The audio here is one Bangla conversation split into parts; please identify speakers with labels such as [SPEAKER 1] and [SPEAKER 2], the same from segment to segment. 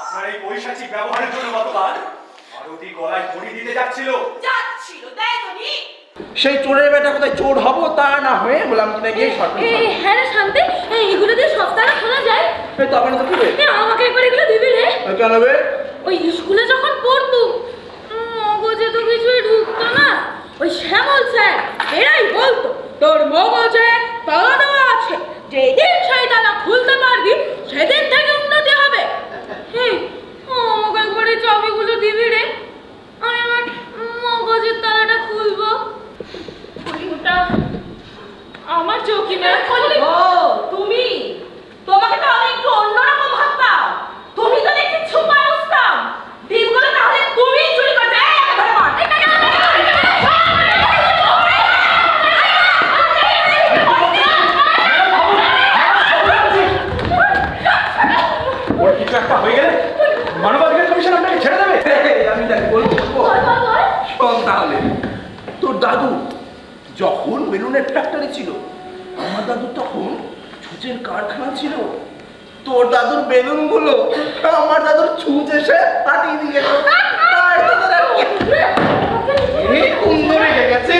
[SPEAKER 1] আপনার এই পৈশাচিক ব্যবহারের জন্য গতকাল আরতি গলায় দড়ি দিতে যাচ্ছিল।
[SPEAKER 2] সেই চোরের বেটা কোথায় চোর হবো তা না হয়ে বললাম কিনা গিয়ে
[SPEAKER 3] হ্যাঁ রে শান্তি, এগুলো দিয়ে সপ্তাহে খোলা যায়?
[SPEAKER 2] তখন তো কি
[SPEAKER 3] আমাকে একবার এগুলো দিবি রে।
[SPEAKER 2] কেন বে?
[SPEAKER 3] ওই স্কুলে যখন পড়তুম মগজে তো কিছুই ঢুকতো না। ওই শ্যামল স্যার এরাই বলতো তোর মগজে তালা দেওয়া আছে, যেদিন সেই তালা খুলতে পারবি সেদিন থেকে উন্নতি হবে। আমাকে একবার এই চাবিগুলো দিবি রে, আমি আমার মগজের তালাটা খুলবো। ওটা আমার চৌকি না। ও তুমি, তোমাকে তো আমি একটু অন্যরকম ভাবতাম। তুমি তো দেখছি ছুপা রুস্তাম। ডিমগুলো তাহলে তুমিই চুরি করতে। ধরে মার।
[SPEAKER 1] ওর কিছু একটা হয়ে গেলে মানবাধিকার কমিশন আপনাকে ছেড়ে দেবে।
[SPEAKER 2] আমি তাকে বলবো শোন তাহলে, তোর দাদু যখন বেলুনের ফ্যাক্টরি ছিল, আমার দাদু তখন ছুঁচের কারখানা ছিল। তোর দাদুর বেলুন গুলো আমার দাদুর ছুঁচ এসে ফাটিয়ে দিয়ে গেল। কুন্দ রেখে গেছে।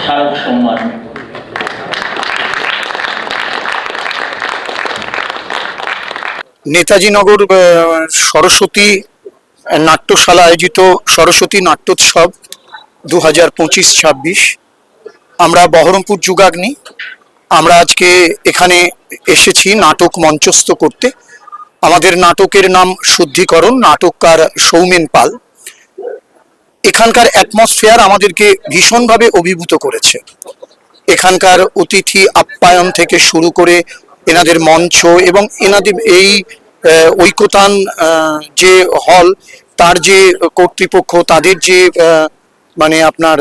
[SPEAKER 4] শারদ সম্মান।
[SPEAKER 5] নেতাজি নগর সরস্বতী নাট্যশালা আয়োজিত সরস্বতী নাট্যোৎসব 2025-26। আমরা বহরমপুর যুগাগ্নি, আমরা আজকে এখানে এসেছি নাটক মঞ্চস্থ করতে। আমাদের নাটকের নাম শুদ্ধিকরণ, নাটককার সৌমেন পাল। এখানকার অ্যাটমসফিয়ার আমাদেরকে ভীষণভাবে অভিভূত করেছে। এখানকার অতিথি আপ্যায়ন থেকে শুরু করে এনাদের মঞ্চ এবং এনাদের এই ঐকতান যে হল, তার যে কর্তৃপক্ষ, তাদের যে মানে আপনার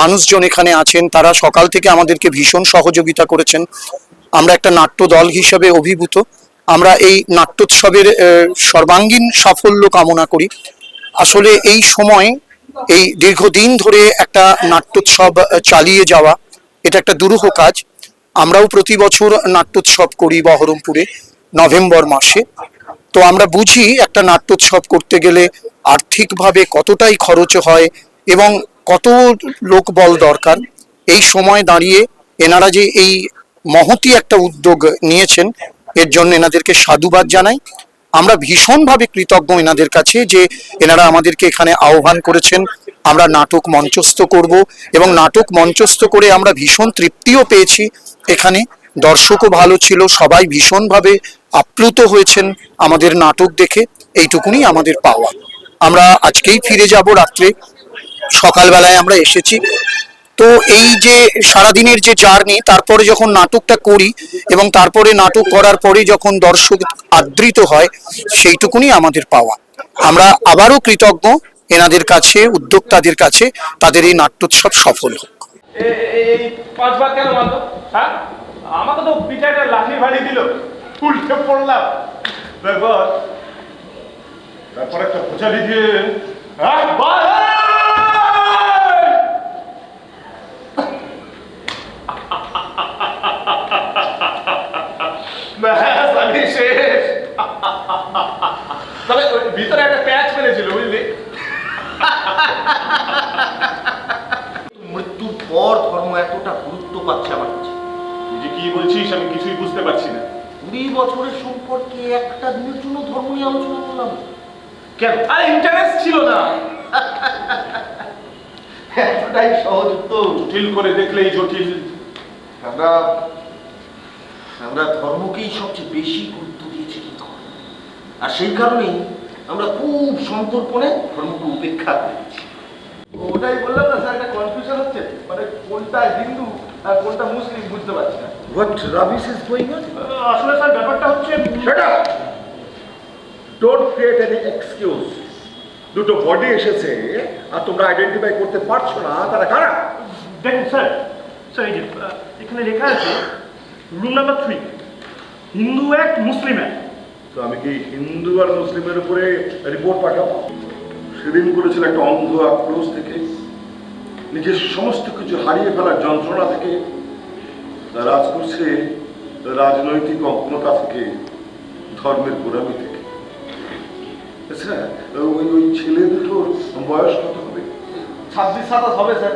[SPEAKER 5] মানুষজন এখানে আছেন, তারা সকাল থেকে আমাদেরকে ভীষণ সহযোগিতা করেছেন। আমরা একটা নাট্য দল হিসাবে অভিভূত। আমরা এই নাট্যোৎসবের সর্বাঙ্গীন সাফল্য কামনা করি। আসলে এই সময়, এই দীর্ঘদিন ধরে একটা নাট্যোৎসব চালিয়ে যাওয়া, এটা একটা দুরূহ কাজ। আমরাও প্রতি বছর নাট্যোৎসব করি বহরমপুরে নভেম্বর মাসে। তো আমরা বুঝি একটা নাট্যোৎসব করতে গেলে আর্থিকভাবে কতটাই খরচ হয় এবং কত লোকবল দরকার। এই সময় দাঁড়িয়ে এনারা যে এই মহতি একটা উদ্যোগ নিয়েছেন, এর জন্য এনাদেরকে সাধুবাদ জানাই। আমরা ভীষণভাবে কৃতজ্ঞ এনাদের কাছে যে এনারা আমাদেরকে এখানে আহ্বান করেছেন। আমরা নাটক মঞ্চস্থ করব এবং নাটক মঞ্চস্থ করে আমরা ভীষণ তৃপ্তিও পেয়েছি। এখানে দর্শকও ভালো ছিল, সবাই ভীষণভাবে আপ্লুত হয়েছেন আমাদের নাটক দেখে। এইটুকুনি আমাদের পাওয়া। আমরা আজকেই ফিরে যাব রাত্রে, সকালবেলায় আমরা এসেছি। তো এই যে সারাদিনের যে জার্নি, তারপরে যখন নাটকটা করি এবং তারপরে নাটক করার পরে যখন দর্শক আদৃত হয়, সেইটুকুনি আমাদের পাওয়া। আমরা আবারও কৃতজ্ঞ এনাদের কাছে, উদ্যোক্তাদের কাছে, তাদের এই নাট্যোৎসব সফল হোক।
[SPEAKER 1] এই 5 বার কেন মারলো? হ্যাঁ, আমাকে তো পিঠাটা লাঠি ভাড়ি দিল, উল্টে পড়লাম। তারপরে একটা ভুচালি দিয়ে শেষ। তবে ভিতরে একটা প্যাচ মেরেছিল, বুঝলি?
[SPEAKER 2] মৃত্যুর পর ধর্ম এতটা গুরুত্ব পাচ্ছে আমার কাছে।
[SPEAKER 1] তুই যে কি বলছিস আমি কিছুই বুঝতে পারছি না।
[SPEAKER 2] 20 বছরের সম্পর্কে একটা দিনের জন্য ধর্ম নিয়ে আলোচনা করলাম
[SPEAKER 1] কেন? আর ইন্টারেস্ট ছিল না।
[SPEAKER 2] এতটাই সহজ তো।
[SPEAKER 1] জটিল করে দেখলেই জটিল।
[SPEAKER 2] আমরা ধর্মকেই সবচেয়ে বেশি গুরুত্ব দিয়েছি কিন্তু, আর সেই কারণেই আমরা খুব সন্তর্পণে ধর্মকে উপেক্ষা করেছি।
[SPEAKER 6] ওটাই বললাম না স্যার, একটা কনফিউশন হচ্ছে, মানে কোনটা হিন্দু
[SPEAKER 1] আর কোনটা মুসলিম বুঝতে পারছি না।
[SPEAKER 2] What rubbish is going on?
[SPEAKER 1] আসলে স্যার ব্যাপারটা হচ্ছে
[SPEAKER 6] Shut up! Don't create any excuse. দুটো বডি এসেছে আর তোমরা আইডেন্টিফাই করতে পারছো না তারা কারা?
[SPEAKER 1] দেখুন স্যার, স্যার এই যে এখানে লেখা আছে রুম নাম্বার 3, হিন্দু এক মুসলিম এক।
[SPEAKER 6] তো আমি কি হিন্দু আর মুসলিমের উপরে রিপোর্ট পাঠাবো? সেদিন করেছিল একটা অন্ধ আক্রোশ থেকে, নিজের সমস্ত কিছু হারিয়ে ফেলার যন্ত্রণা থেকে, রাজ করছে রাজনৈতিক অজ্ঞতা থেকে, ধর্মের গোড়ামি থেকে। আচ্ছা, ওই ছেলে দুটোর বয়স কত হবে?
[SPEAKER 1] 26-27 হবে স্যার।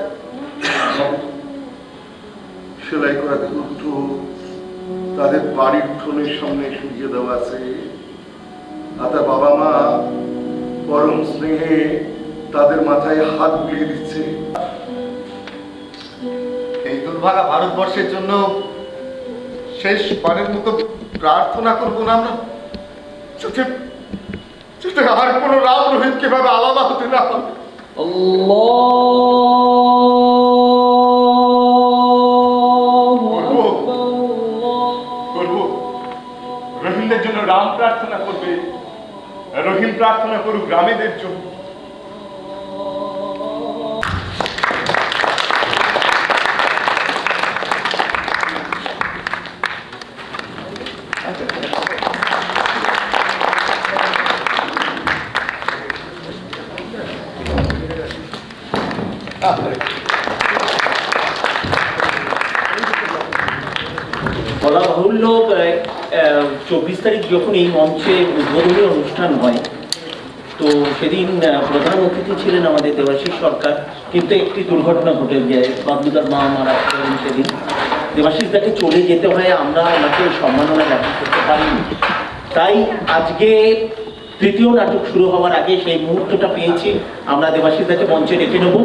[SPEAKER 6] সেলাই করা দুটো তাদের বাড়ির উঠোনের সামনে শুকিয়ে দেওয়া আছে, আর তার বাবা মা পরম স্নেহে তাদের মাথায় হাত বুলিয়ে দিচ্ছে।
[SPEAKER 7] এই দুর্ভাগা ভারতবর্ষের জন্য শেষবারের মতো প্রার্থনা করবো না আমরা, যাতে যাতে আর কোনো রাম রহিম কিভাবে আলাদা হতে না হয়।
[SPEAKER 1] করবো করবো, রহিমদের জন্য রাম প্রার্থনা করবে, রহিম প্রার্থনা করুক গ্রামেদের জন্য।
[SPEAKER 4] বলা বাহুল্য 24 তারিখ যখন এই মঞ্চে উদ্বোধনী অনুষ্ঠান হয়, তো সেদিন প্রধান অতিথি ছিলেন আমাদের দেবাশিস সরকার, কিন্তু একটি দুর্ঘটনা ঘটে যায়, বাবলুদার মা মারা গেলেন সেদিন। দেবাশিস দাকে চলে যেতে হয়, আমরা ওনাকে সম্মাননা জ্ঞাপন করতে পারিনি। তাই আজকে তৃতীয় নাটক শুরু হওয়ার আগে সেই মুহূর্তটা পেয়েছি, আমরা দেবাশিস দাকে মঞ্চে ডেকে নেব।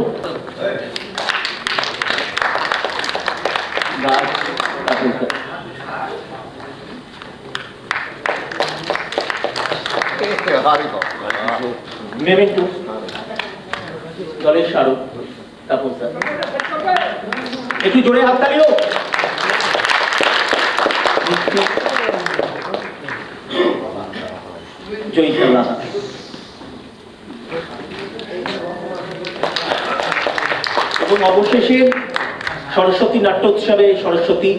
[SPEAKER 4] মেমেন্টো দলের স্মারক, তাপস দা একটু জোরে হাততালি হোক। জয়িতা লাহা, এবং অবশেষে সরস্বতী নাট্যোৎসবে সরস্বতী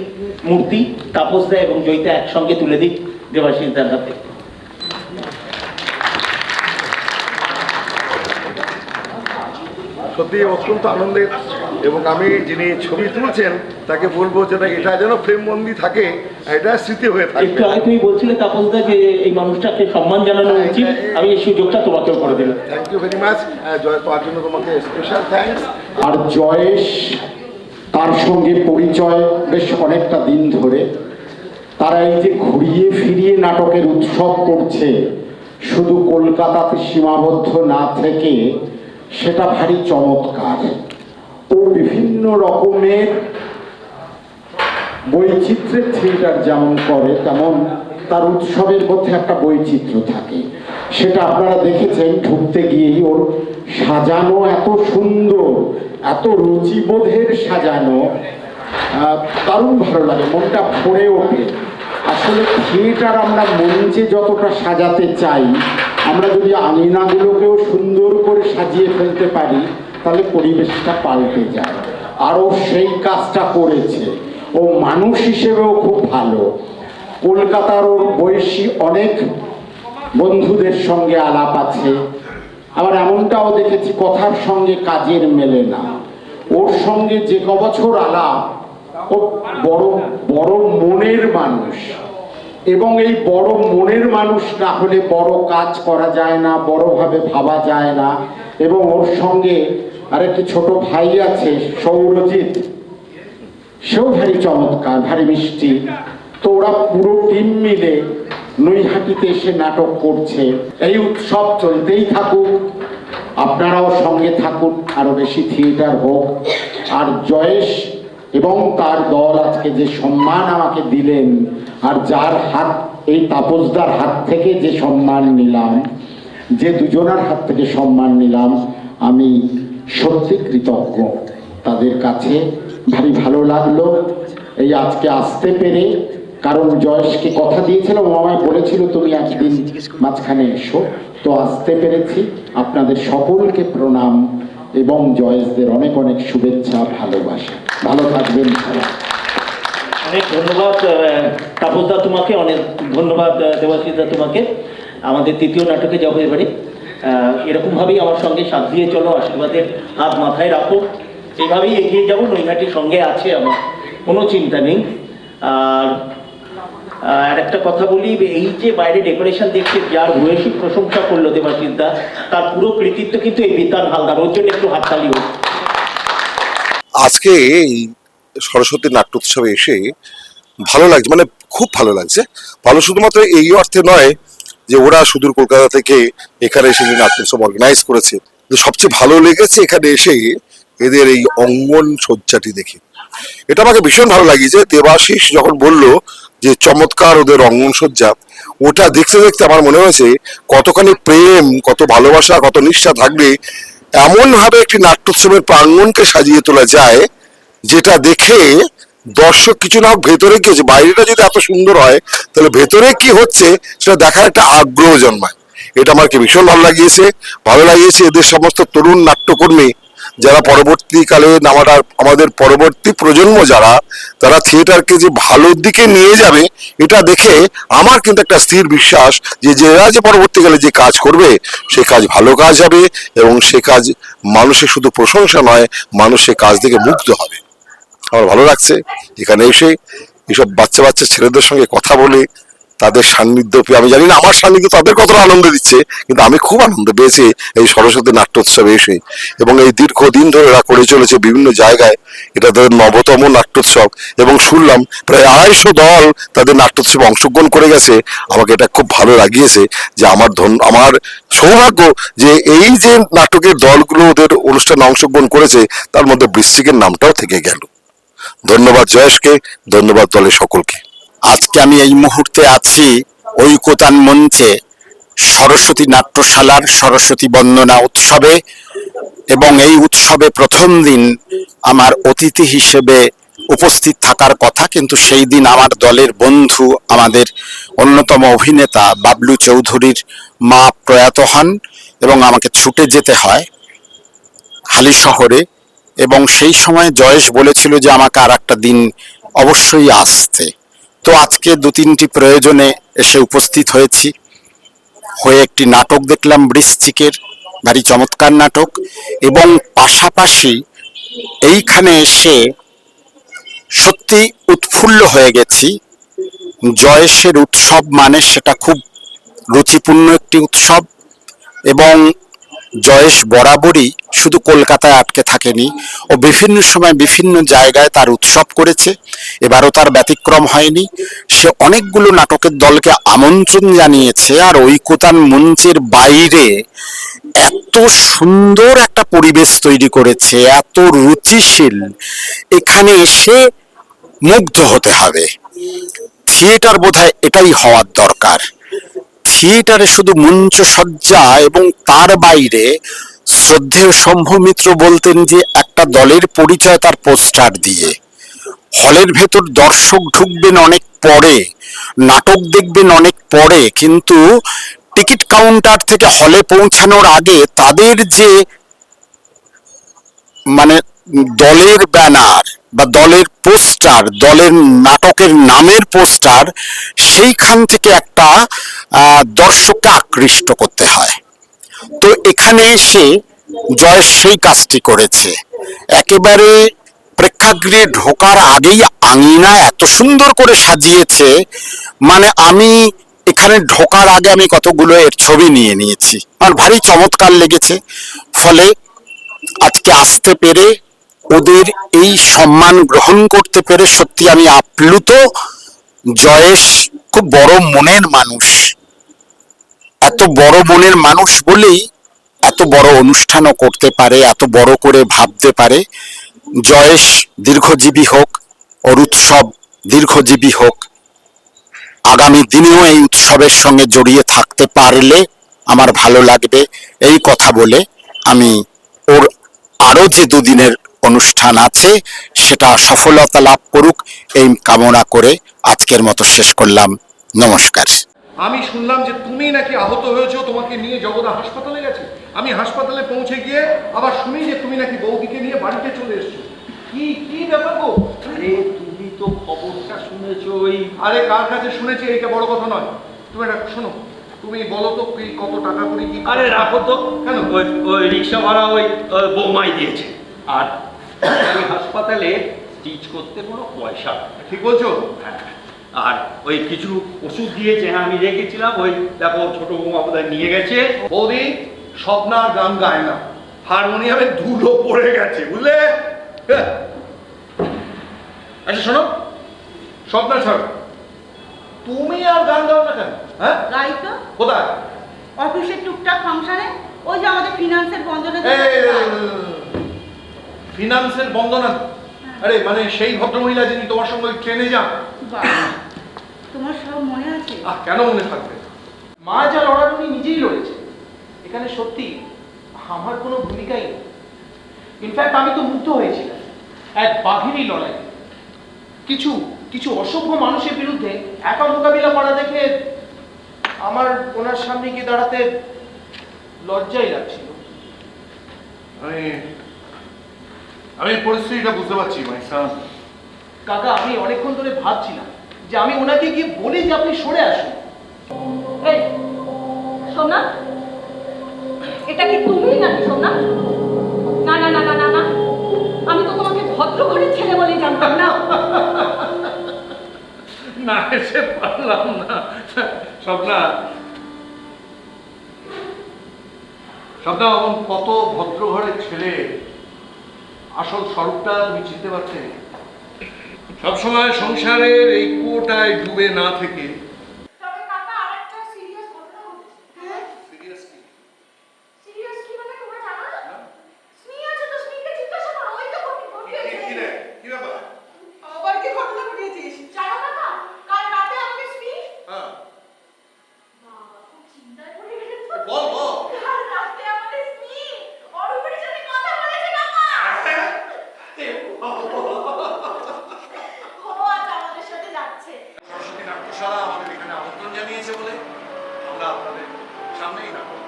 [SPEAKER 4] মূর্তি তাপস দা এবং জয়িতা একসঙ্গে তুলে দিক দেবাশিস দার হাতে।
[SPEAKER 6] সত্যি অত্যন্ত আনন্দের, এবং আমি যিনি ছবি তুলছেন তাকে বলবো যে না, এটা যেন ফ্রেমবন্দি থাকে, এটা স্মৃতি হয়ে
[SPEAKER 4] একটু
[SPEAKER 6] থাকবে।
[SPEAKER 4] আগে তুমি বলছিলে তাপস দা যে এই মানুষটাকে সম্মান জানানো উচিত, আমি এই সুযোগটা তোমাকেও করে দিলাম।
[SPEAKER 6] থ্যাংক ইউ ভেরি মাচ জয়, তার জন্য তোমাকে স্পেশাল থ্যাঙ্কস।
[SPEAKER 8] আর জয়েশ, তার সঙ্গে পরিচয় বেশ অনেকটা দিন ধরে। তারা এই যে ঘুরিয়ে ফিরিয়ে নাটকের উৎসব করছে, শুধু কলকাতাতে সীমাবদ্ধ না থেকে, সেটা ভারী চমৎকার। ও বিভিন্ন রকমের বৈচিত্র্যের থিয়েটার যেমন করে, তেমন তার উৎসবের মধ্যে একটা বৈচিত্র্য থাকে। সেটা আপনারা দেখেছেন, ঢুকতে গিয়েই ওর সাজানো এত সুন্দর, এত রুচিবোধের সাজানো, দারুণ ভালো লাগে, মনটা ভরে ওঠে। আসলে থিয়েটার আমরা মঞ্চে যতটা সাজাতে চাই, আমরা যদি আঙিনাগুলোকেও সুন্দর করে সাজিয়ে ফেলতে পারি, তাহলে পরিবেশটা পাল্টে যায়। আরও সেই কাজটা করেছে। ও মানুষ হিসেবেও খুব ভালো। কলকাতার ওর বয়সী অনেক বন্ধুদের সঙ্গে আলাপ আছে, আবার এমনটাও দেখেছি কথার সঙ্গে কাজের মেলে না। ওর সঙ্গে যে কবছর আলাপ, ও বড় বড় মনের মানুষ, এবং এই বড় মনের মানুষ না হলে বড় কাজ করা যায় না, বড়ভাবে ভাবা যায় না। এবং ওর সঙ্গে আরেকটি ছোট ভাই আছে সৌরজিৎ, সেও ভারী চমৎকার, ভারী মিষ্টি। তো ওরা পুরো টিম মিলে নৈহাটিতে এসে নাটক করছে। এই উৎসব চলতেই থাকুক, আপনারাও সঙ্গে থাকুন, আরো বেশি থিয়েটার হোক। আর জয়েশ এবং তার দল আজকে যে সম্মান আমাকে দিলেন, আর যার হাত, এই তাপসদার হাত থেকে যে সম্মান নিলাম, যে দুজনার হাত থেকে সম্মান নিলাম, আমি সত্যি কৃতজ্ঞ তাদের কাছে। ভারী ভালো লাগলো এই আজকে আসতে পেরে, কারণ জয়েশকে কথা দিয়েছিলাম, ও আমায় বলেছিল তুমি একদিন মাঝখানে এসো, তো আসতে পেরেছি। আপনাদের সকলকে প্রণাম এবং জয়েশদের অনেক অনেক শুভেচ্ছা, ভালোবাসা। ভালো থাকবেন সবাই।
[SPEAKER 4] অনেক ধন্যবাদ তাপসদা তোমাকে, অনেক ধন্যবাদ দেবাশিসদা তোমাকে। আমাদের তৃতীয় নাটকে যাবো এবারে, এরকমভাবেই আমার সঙ্গে সাথ দিয়ে চলো, আশীর্বাদের হাত মাথায় রাখো, এইভাবেই এগিয়ে যাবো। নৈহাটির সঙ্গে আছে আমার, কোনো চিন্তা নেই। আর একটা কথা বলি, এই যে বাইরে ডেকোরেশন দেখছে, যার ভূয়সী প্রশংসা করলো দেবাশিসদা, তার পুরো কৃতিত্ব কিন্তু এই বিদ্যান হালদার, ওর জন্য একটু হাততালি হোক।
[SPEAKER 6] আজকে এই সরস্বতী নাট্যোৎসবে এসে ভালো লাগছে, মানে খুব ভালো লাগছে। ভালো শুধুমাত্র এই অর্থে নয় যে ওরা সুদূর কলকাতা থেকে এখানে এসে যে নাট্যোৎসব অর্গানাইজ করেছে, সবচেয়ে ভালো লেগেছে এখানে এসে এদের এই অঙ্গন সজ্জাটি দেখে। এটা আমাকে ভীষণ ভালো লাগিয়েছে। দেবাশিস যখন বলল যে চমৎকার ওদের অঙ্গন সজ্জা, ওটা দেখতে দেখতে আমার মনে হয়েছে কতখানি প্রেম, কত ভালোবাসা, কত নিষ্ঠা থাকবে এমন ভাবে একটি নাট্যোৎসবের প্রাঙ্গণকে সাজিয়ে তোলা যায়, যেটা দেখে দর্শক কিছু না হোক ভেতরে কি হচ্ছে, বাইরেটা যদি এত সুন্দর হয় তাহলে ভেতরে কি হচ্ছে সেটা দেখার একটা আগ্রহ জন্মায়। এটা আমাকে ভীষণ ভালো লাগিয়েছে এদের সমস্ত তরুণ নাট্যকর্মী যারা পরবর্তীকালে আমাদের পরবর্তী প্রজন্ম তারা থিয়েটারকে যে ভালোর দিকে নিয়ে যাবে, এটা দেখে আমার কিন্তু একটা স্থির বিশ্বাস যে এরা যে পরবর্তীকালে যে কাজ করবে সে কাজ ভালো কাজ হবে, এবং সে কাজ মানুষের শুধু প্রশংসা নয়, মানুষ সে কাজ থেকে মুগ্ধ হবে। আমার ভালো লাগছে এখানে এসে এইসব বাচ্চা বাচ্চা ছেলেদের সঙ্গে কথা বলে, তাদের সান্নিধ্য পেয়ে। আমি জানি না আমার সান্নিধ্য তাদের কতটা আনন্দ দিচ্ছে, কিন্তু আমি খুব আনন্দ পেয়েছি এই সরস্বতী নাট্যোৎসবে এসে। এবং এই দীর্ঘদিন ধরে এরা করে চলেছে বিভিন্ন জায়গায়, এটা তাদের 9তম নাট্যোৎসব, এবং শুনলাম প্রায় 250 দল তাদের নাট্যোৎসবে অংশগ্রহণ করে গেছে। আমাকে এটা খুব ভালো লাগিয়েছে যে আমার সৌভাগ্য যে এই যে নাটকের দলগুলো ওদের অনুষ্ঠানে অংশগ্রহণ করেছে তার মধ্যে বৃশ্চিকের নামটাও থেকে গেল। ধন্যবাদ জয়েশকে, ধন্যবাদ দলের সকলকে।
[SPEAKER 8] আজকে আমি এই মুহূর্তে আছি ঐকতান মঞ্চে সরস্বতী নাট্যশালার সরস্বতী বন্দনা উৎসবে, এবং এই উৎসবে প্রথম দিন আমার অতিথি হিসেবে উপস্থিত থাকার কথা, কিন্তু সেই দিন আমার দলের বন্ধু, আমাদের অন্যতম অভিনেতা বাবলু চৌধুরীর মা প্রয়াত হন এবং আমাকে ছুটে যেতে হয় হালিশহরে। এবং সেই সময় জয়েশ বলেছিল যে আমাকে আর একটা দিন অবশ্যই আসতে। তো আজকে 2-3টি প্রয়োজনে এসে উপস্থিত হয়ে একটি নাটক দেখলাম বৃশ্চিকের, ভারী চমৎকার নাটক। এবং পাশাপাশি এইখানে এসে সত্যি উৎফুল্ল হয়ে গেছি। জয়েশের উৎসব মানে সেটা খুব রুচিপূর্ণ একটি উৎসব, এবং জয়েশ বরাবরই শুধু কলকাতায় আটকে থাকেনি, ও বিভিন্ন সময় বিভিন্ন জায়গায় তার উৎসব করেছে, এবারও তার ব্যতিক্রম হয়নি। সে অনেকগুলো নাটকের দলকে আমন্ত্রণ জানিয়েছে, আর ঐকতান মঞ্চের বাইরে এত সুন্দর একটা পরিবেশ তৈরি করেছে, এত রুচিশীল, এখানে এসে মুগ্ধ হতে হবে। থিয়েটার বোধহয় এটাই হওয়ার দরকার। থিয়েটারে শুধু মঞ্চ সজ্জা, এবং তার বাইরে শ্রদ্ধেয় শম্ভু মিত্র বলতেন যে একটা দলের পরিচয় তার পোস্টার দিয়ে। হলের ভেতর দর্শক ঢুকবেন অনেক পরে, নাটক দেখবেন অনেক পরে, কিন্তু টিকিট কাউন্টার থেকে হলে পৌঁছানোর আগে তাদের যে মানে দলের ব্যানার বা দলের পোস্টার, দলের নাটকের নামের পোস্টার, সেইখান থেকে একটা দর্শককে আকৃষ্ট করতে হয়। তো এখানে এসে জয়েশ সেই কাজটি করেছে। একেবারে প্রেক্ষাগৃহে ঢোকার আগেই আঙিনা এত সুন্দর করে সাজিয়েছে, মানে আমি এখানে ঢোকার আগে আমি কতগুলো এর ছবি নিয়ে নিয়েছি, আমার ভারী চমৎকার লেগেছে। ফলে আজকে আসতে পেরে, ওদের এই সম্মান গ্রহণ করতে পেরে সত্যি আমি আপ্লুত। জয়েশ খুব বড় মনের মানুষ, এত বড় মনের মানুষ বলেই এত বড় অনুষ্ঠানও করতে পারে, এত বড় করে ভাবতে পারে। জয়েশ দীর্ঘজীবী হোক, ওর উৎসব দীর্ঘজীবী হোক, আগামী দিনেও এই উৎসবের সঙ্গে জড়িয়ে থাকতে পারলে আমার ভালো লাগবে। এই কথা বলে আমি ওর আরো যে 2 দিনের অনুষ্ঠান আছে সেটা সফলতা লাভ করুক এই কামনা করে আজকের মতো শেষ করলাম। নমস্কার।
[SPEAKER 6] আমি শুনলাম যে তুমি নাকি আহত হয়েছো, তোমাকে নিয়ে জগদা হাসপাতালে গেছে। আমি হাসপাতালে পৌঁছে গিয়ে আবার শুনি যে তুমি নাকি বৌদিকে নিয়ে বাড়িতে চলে এসছো। কি কি ব্যাপার গো?
[SPEAKER 4] আরে তুমি তো খবরটা শুনেছই।
[SPEAKER 6] আরে কার কাছে শুনেছি এইটা বড় কথা নয়, তুমি এটা শোনো। তুমি বলো তো কি কত টাকা করে কি?
[SPEAKER 4] আরে রাখো তো,
[SPEAKER 6] কেন?
[SPEAKER 4] ওই ওই রিক্সা ভাড়া ওই বৌমাই দিয়েছে, আর ওই হাসপাতালে স্টিচ করতে কোনো পয়সা।
[SPEAKER 6] ঠিক বলছো?
[SPEAKER 4] হ্যাঁ, আর ওই কিছু ওষুধ দিয়েছে, হ্যাঁ আমি রেখেছিলাম, ওই দেখো ছোট বৌমা বোধহয় নিয়ে গেছে।
[SPEAKER 6] বৌদি স্বপ্নার গান গায় না, হারমোনিয়ামে ধুলো পড়ে গেছে, বুঝলে? হ্যাঁ। আচ্ছা শোনো, স্বপ্না ছাড়ো, তুমি আর গান গাও না কেন? হ্যাঁ,
[SPEAKER 3] গাই তো
[SPEAKER 6] কোথায়?
[SPEAKER 3] অফিসের টুকটাক ফাংশনে, ওই যে আমাদের ফিনান্সের বন্ধনে।
[SPEAKER 6] ফিনান্সের বন্দনা? আরে মানে সেই ভদ্রমহিলা যিনি তোমার সঙ্গে ট্রেনে যান?
[SPEAKER 3] তোমার সব মনে আছে?
[SPEAKER 6] কেন মনে থাকবে?
[SPEAKER 2] মা যা লড়ার উনি নিজেই লড়েছে। এখানে সত্যি আমার কোনো ভূমিকাই নেই। ইনফ্যাক্ট আমি তো মুগ্ধ হয়েছিলাম এক বাঘিনী লড়াই। কিছু কিছু অসভ্য মানুষের বিরুদ্ধে একা মোকাবিলা করা দেখে আমার ওনার সামনে গিয়ে দাঁড়াতে লজ্জাই লাগছিল।
[SPEAKER 6] আমি পরিস্থিতিটা বুঝতে পারছি মাইসা।
[SPEAKER 2] কাকা, আমি অনেকক্ষণ ধরে ভাবছিলাম যে আমি ওনাকে গিয়ে বলি যে আপনি সরে আসুন।
[SPEAKER 3] এই সোনা, এটা কি তুমি নাকি সোনা? না না না না না না, আমি তো তোমাকে ভদ্র ঘরের ছেলে বলেই জানতাম না।
[SPEAKER 6] না এসে পারলাম না। স্বপ্না, স্বপ্না এমন কত ভদ্র ঘরের ছেলে, আসল স্বরূপটা তুমি চিনতে পারতে? সবসময় সংসারের এই কুয়োটায় ডুবে না থেকে
[SPEAKER 3] তবে কাকা আরেকটা সিরিয়াস ঘটনা ঘটেছে। হ্যাঁ সিরিয়াস কি মানে তোমরা জানো না? স্নেহ আছে তো, স্নেহকে জিজ্ঞাসা করো, ওই তো ঘটেছে।
[SPEAKER 6] কি ব্যাপার?
[SPEAKER 3] আবার কি ঘটনা ঘটিয়েছিস? জানো না, কাল রাতে আমাকে স্নেহ
[SPEAKER 6] হ্যাঁ
[SPEAKER 3] খুব চিন্তায় পড়ে গেছে তো।
[SPEAKER 6] বল বল।
[SPEAKER 3] কাল রাতে আমাদের স্নেহ অরূপের সাথে কথা বলেছে কাকা। ও আজ আমাদের সাথে যাচ্ছে।
[SPEAKER 6] সরস্বতী নাট্যশালা আমাদের এখানে আমন্ত্রণ জানিয়েছে বলে আমরা আপনাদের সামনেই নাটক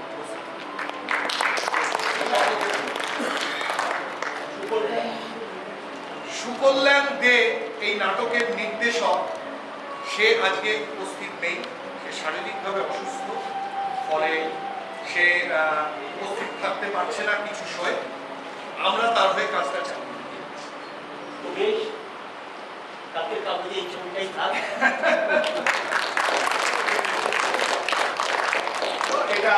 [SPEAKER 6] সুকল্যাণ দে এই নাটকের নির্দেশক, সে আজকে উপস্থিত নেই। সে শারীরিকভাবে অসুস্থ, ফলে সে উপস্থিত থাকতে পারছে না কিছু সময়। আমরা তার হয়ে কাজটা চালাই।
[SPEAKER 4] বেশ, কাকের কাগজে এই ছবিটাই থাক।
[SPEAKER 6] এটা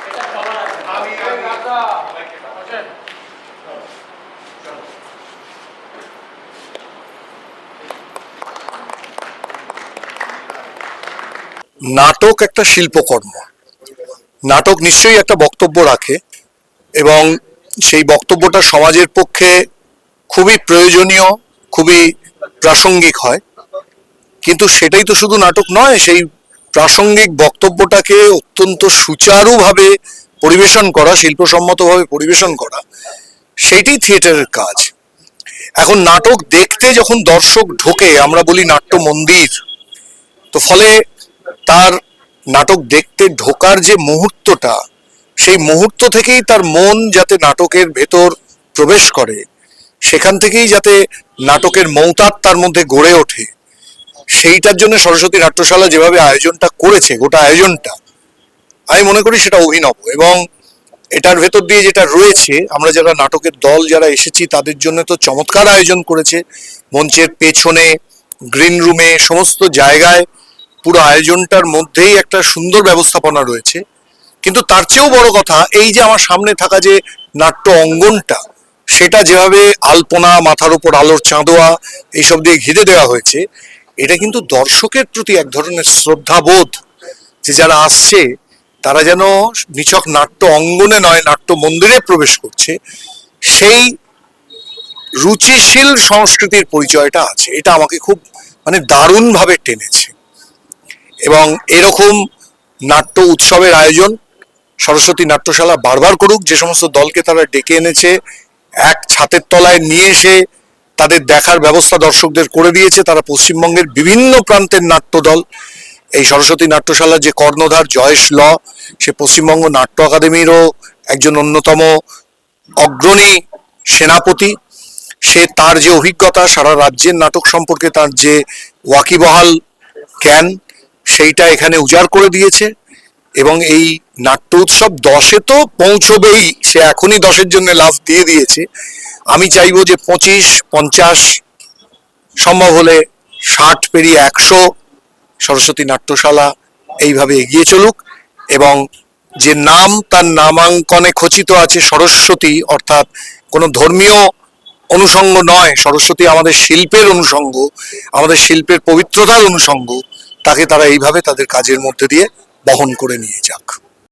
[SPEAKER 4] এটা সবার আছে।
[SPEAKER 6] আমি
[SPEAKER 5] নাটক একটা শিল্পকর্ম। নাটক নিশ্চয়ই একটা বক্তব্য রাখে এবং সেই বক্তব্যটা সমাজের পক্ষে খুবই প্রয়োজনীয়, খুবই প্রাসঙ্গিক হয়। কিন্তু সেটাই তো শুধু নাটক নয়, সেই প্রাসঙ্গিক বক্তব্যটাকে অত্যন্ত সুচারুভাবে পরিবেশন করা, শিল্পসম্মতভাবে পরিবেশন করা, সেইটাই থিয়েটারের কাজ। এখন নাটক দেখতে যখন দর্শক ঢোকে, আমরা বলি নাট্য মন্দির, তো ফলে তার নাটক দেখতে ঢোকার যে মুহূর্তটা, সেই মুহূর্ত থেকেই তার মন যাতে নাটকের ভেতর প্রবেশ করে, সেখান থেকেই যাতে নাটকের মৌতাত তার মধ্যে গড়ে ওঠে, সেইটার জন্য সরস্বতী নাট্যশালা যেভাবে আয়োজনটা করেছে, গোটা আয়োজনটা আমি মনে করি সেটা অভিনব। এবং এটার ভেতর দিয়ে যেটা রয়েছে, আমরা যারা নাটকের দল যারা এসেছি তাদের জন্য তো চমৎকার আয়োজন করেছে। মঞ্চের পেছনে, গ্রিন রুমে, সমস্ত জায়গায় পুরো আয়োজনটার মধ্যেই একটা সুন্দর ব্যবস্থাপনা রয়েছে। কিন্তু তার চেয়েও বড় কথা, এই যে আমার সামনে থাকা যে নাট্য অঙ্গনটা, সেটা যেভাবে আলপনা, মাথার উপর আলোর চাঁদোয়া এইসব দিয়ে ঘিরে দেওয়া হয়েছে, এটা কিন্তু দর্শকের প্রতি এক ধরনের শ্রদ্ধাবোধ, যে যারা আসছে তারা যেন নিছক নাট্য অঙ্গনে নয়, নাট্য মন্দিরে প্রবেশ করছে, সেই রুচিশীল সংস্কৃতির পরিচয়টা আছে। এটা আমাকে খুব দারুণভাবে টেনেছে। এবং এরকম নাট্য উৎসবের আয়োজন সরস্বতী নাট্যশালা বারবার করুক, যে সমস্ত দলকে তারা ডেকে এনেছে এক ছাদের তলায় নিয়ে এসে তাদের দেখার ব্যবস্থা দর্শকদের করে দিয়েছে। তারা পশ্চিমবঙ্গের বিভিন্ন প্রান্তের নাট্যদল, এই সরস্বতী নাট্যশালার যে কর্ণধার জয়েশ ল, সে পশ্চিমবঙ্গ নাট্য একাডেমিরও একজন অন্যতম অগ্রণী সেনাপতি। সে তার যে অভিজ্ঞতা, সারা রাজ্যের নাটক সম্পর্কে তার যে ওয়াকিবহাল জ্ঞান, সেইটা এখানে উজাড় করে দিয়েছে। এবং এই নাট্য উৎসব 10-এ তো পৌঁছবেই, সে এখনই 10-এর জন্য লাফ দিয়ে দিয়েছে। আমি চাইবো যে 25, 50, সম্ভব হলে 60 পেরিয়ে 100 সরস্বতী নাট্যশালা এইভাবে এগিয়ে চলুক। এবং যে নাম, তার নামাঙ্কনে খচিত আছে সরস্বতী, অর্থাৎ কোনো ধর্মীয় অনুষঙ্গ নয়, সরস্বতী আমাদের শিল্পের অনুষঙ্গ, আমাদের শিল্পের পবিত্রতার অনুষঙ্গ, তাকে তারা এইভাবে তাদের কাজের মধ্যে দিয়ে বহন করে নিয়ে যাক।